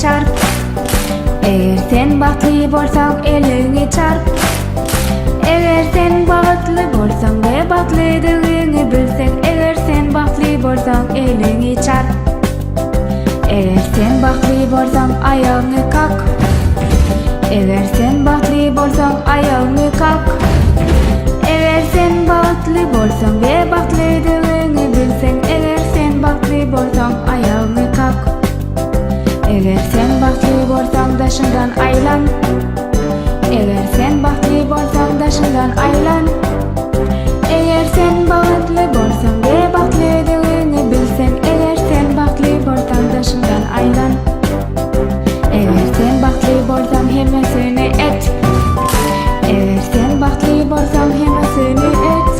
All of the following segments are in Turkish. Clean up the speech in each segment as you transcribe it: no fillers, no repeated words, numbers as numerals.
çarp. Eğer sen bahtly bolsaň elini çarp. Eğer sen bahtly bolsaň ve bahtlydygyny bilseň, eğer sen bahtly bolsaň elini çarp. Eğer sen bahtly bolsaň ayagyny kalk. Eğer sen bahtly bolsaň ayagyny kalk. Eğer sen bahtly bolsaň ve bahtlydygyny bilseň, eğer sen bahtly bolsaň ayagyny kalk. Eğer sen bahtly bolsaň daşyndan aylan. Eğer sen bahtly bolsaň daşyndan aylan. Eğer sen bahtly bolsaň ve bahtlydygyny bilseň, eğer sen bahtly bolsaň daşyndan aylan. Eğer sen bahtly bolsaň hemmesini et. Eğer sen bahtly bolsaň hemmesini et.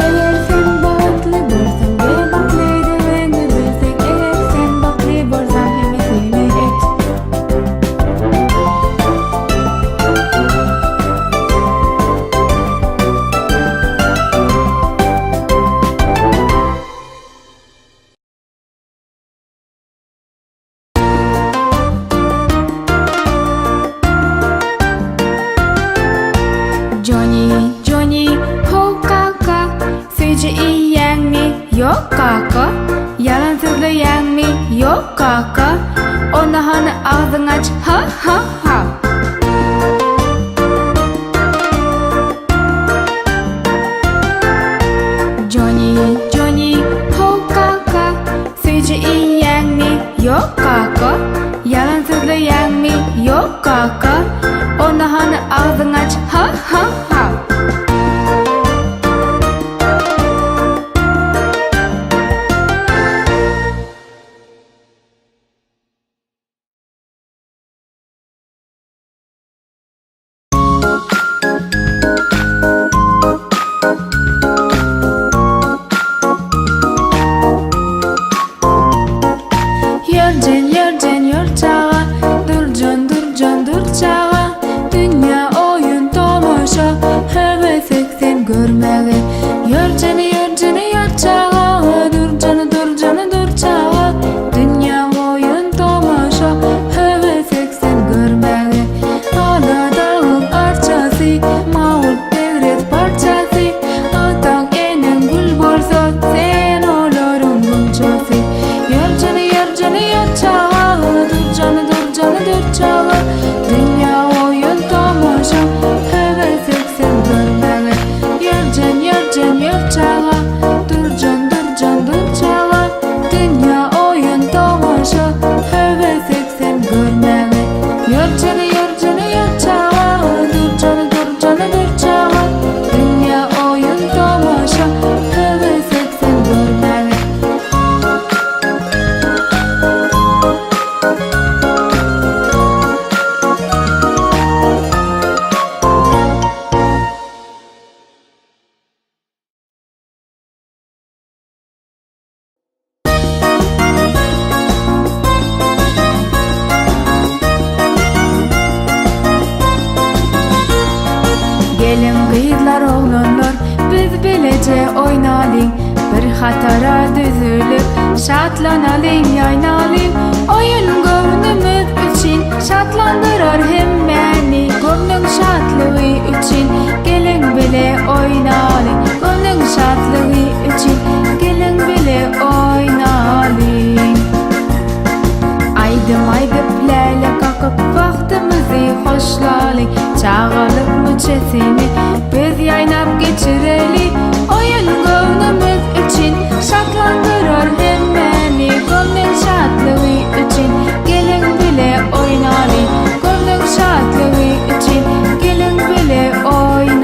Eğer sen bahtly bolsaň ve bahtlydygyny bilseň, eğer sen bahtly bolsaň hemmesini et. Johnny, Johnny, ho kaka, sözcü iyiyen mi? Yok kaka. Yalan söyleyen mi? Yok kaka. Ona hani ağzını aç, ha ha ha. Johnny, Johnny, ho kaka, sözcü iyiyen mi? Yok kaka. Yalan söyleyen mi? Yok kaka. Ona hani ağzını aç, ha ha ha. Yerden yerden yurtağa, durcan durcan durcağa. Dünya oyun tamaşa, heves etsen görmeli. Yerden yerden yurtağa, durcan durcan durcağa. Dünya oyun tamaşa, heves etsen görmeli. Ana dağın arçası, mağul devret parçası. Atan enen gül bolsa, sen olurun bunçası. Yerden yerden yurtağa, durcan durcan durcağa. Dünya oyun tamaşa, heves etsen görmeli. Yerden yerden yurtağa, durcan durcan durcağa. Dünya oyun tamaşa, heves etsen görmeli. Yerden yerden yurtağa, durcan durcan durcağa. Dünya oyun tamaşa, heves etsen görmeli. Gelin kızlar oğlanlar, biz bilece oynayalım. Bir hatara düzülüp şatlanalım, yaynalım. Oyun gönlümüz için şatlandırır hem beni. Gönlün şatlığı için gelin bile oynayalım. Gönlün şatlığı için gelin bile oynayalım. Aydım aydıp lele kakıp vaktimizi hoşlayalım. Çağalıp müçesini biz yaynap geçirelim. Oyun gönlümüz için şatlandırır hem beni. Gönlün şatlığı için gelin bile oynayalım. Gönlün şatlığı için gelin bile oynayalım.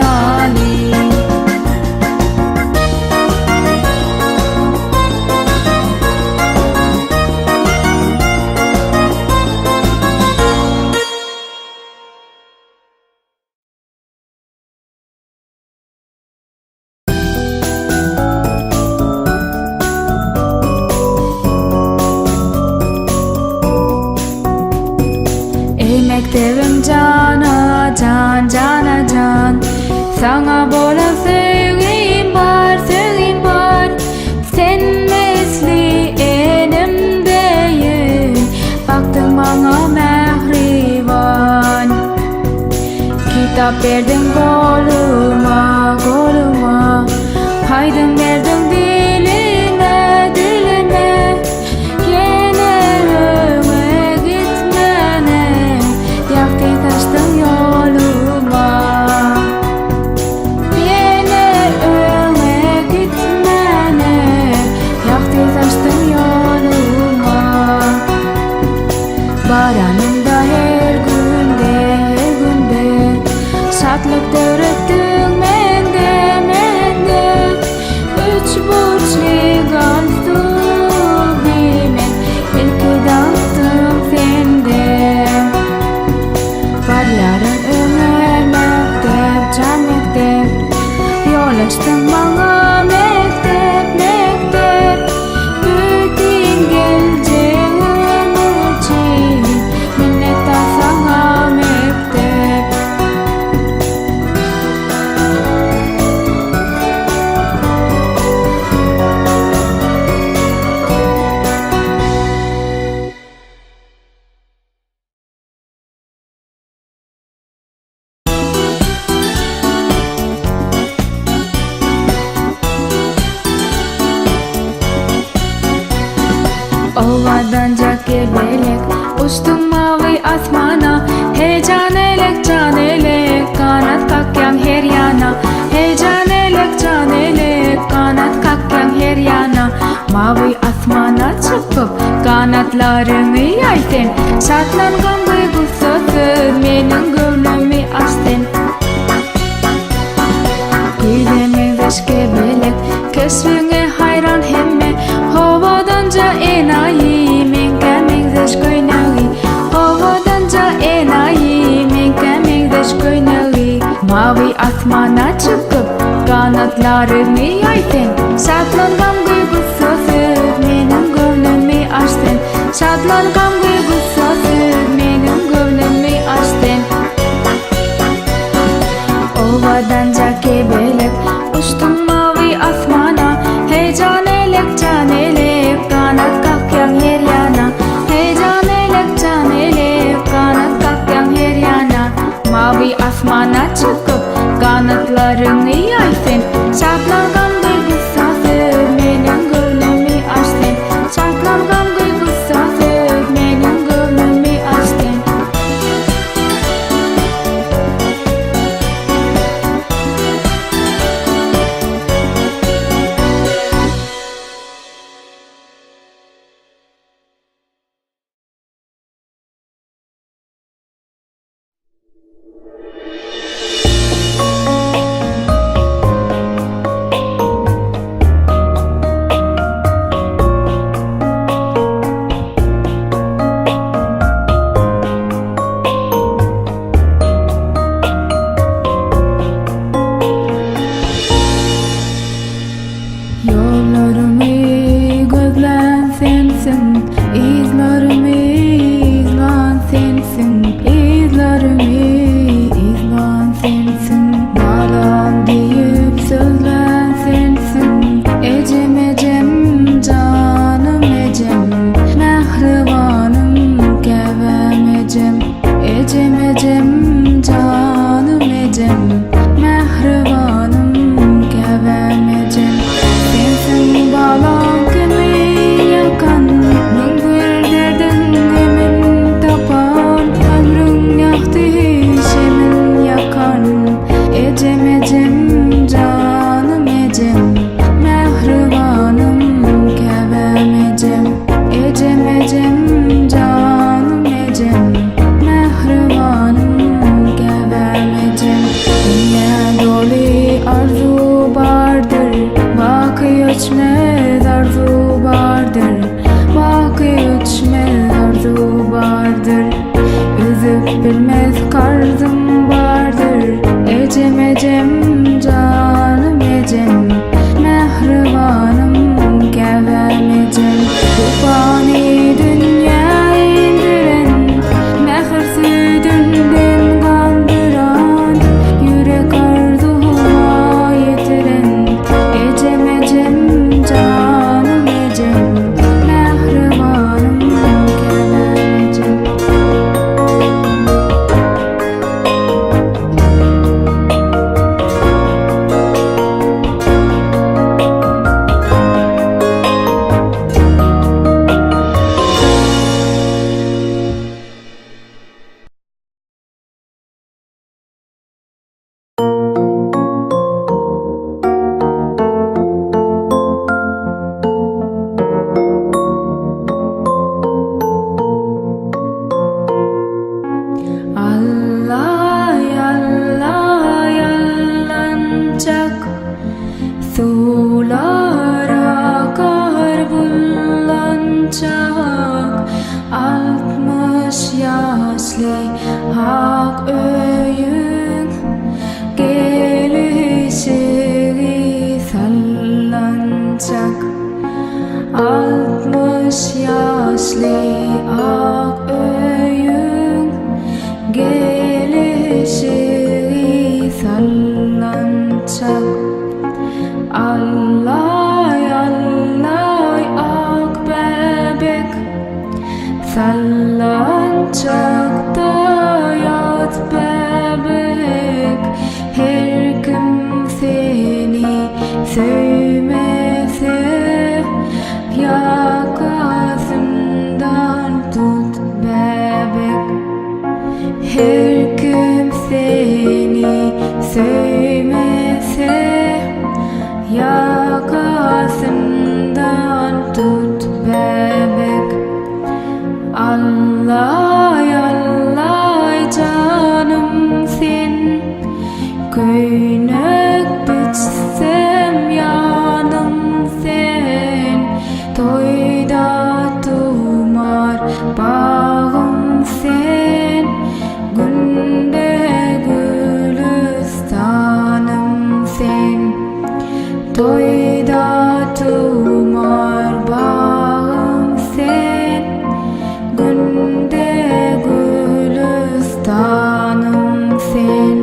Cevap verdin koluma, koluma. Paydın verdin diline, diline. Yine öme gitmene, yaktı taştın yoluma. Yine öme gitmene, yaktı taştın yoluma. Baranımda her günde, her günde şatlık dövrettin mende, mende. Üç burçlu galstuk bimen, ilki dağıttım sende. Barların ömer mektep, can mektep. Yol açtın bana mektep, mektep. Bütün geleceğin için minnettar sana mektep. Ovadan gebelek, uçtum mavi asmana. Hey can elek, kanat kakyan her yana. Hey can elek, kanat kakyan her yana. Mavi asmana çıkıp kanatlarını yaysen. Şatlangan duygusuzsun, menin gönlümü açtın. Gidemek deş gebelek, keşfine hayran hemme. Havadanca enayi, men kemek deş köynağı. Havadanca enayi, men kemek deş köynağı. Mavi asmana çıkıp kanatlarını yaysen. Şatlangan duygusuzsun, menin gönlümü açtın. Şatlangan duygusuzsun, menin gönlümü açtın. Ovadanca gebelek, uçtum mavi asmana. Hey can elek, kanat kakyan her yana. Hey can elek, kanat kakyan her yana. Mavi asmana çıkıp kanatlarını yaysen. Şatlangan duygusuzsun, menin gönlümü açtın. Şatlangan duygusuzsun, menin gönlümü açtın. Yollarımı gözlen sensin, izlerimi izlen sensin. İzlerimi izlen sensin, nalan deyip sözlen sensin. Ecem ecem canım ecem, mehribanım kevem ecem. Ecem ecem canım ecem, mehribanım kevem ecem. Sensin balam açak 60 yaşlı ak öyün gelişi sallanacak Allay allay ak bebek sallanacak da yat bebek her kim seni sevmese yakasından tut bebek her kim seni sevmese yakasından tut bebek Allay allay canım sen Köynek biçsem yanım sen Toyda tumar bağım sen Günde gülistanım sen Toyda tumar bağım sen Günde gülistanım sen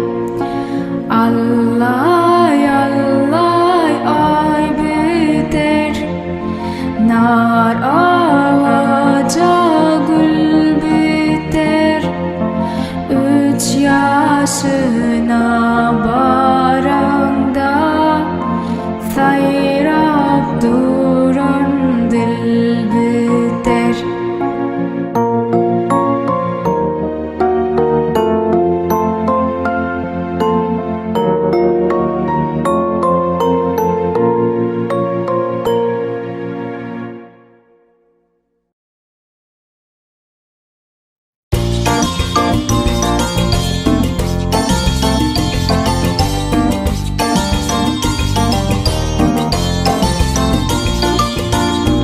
Allay allay ay biter Nar ağaca gül biter 3 yaşına baranda sayrap duran dil biter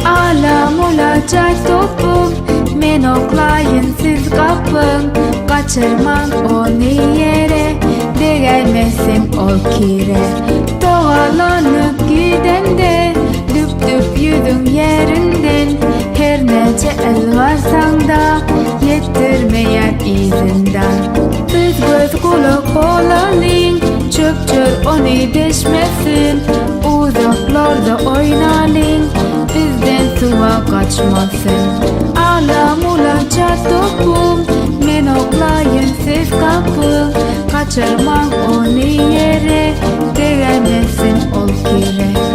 Alam olacak topum Men oklayın siz kapın Kaçırmam onu yere Değermesin o kire Doğalanıp gidende Düp düp yüzün yerinden Her nece el varsan da Yettirmeyen izinden Biz göz kulak olalım Çöp çöp onu deşmesin Uzaklarda oynalım Bizden suva kaçmasın Alam olacak topum Men oklayın siz kapı Kaçırmam onu yere Değermesin o kire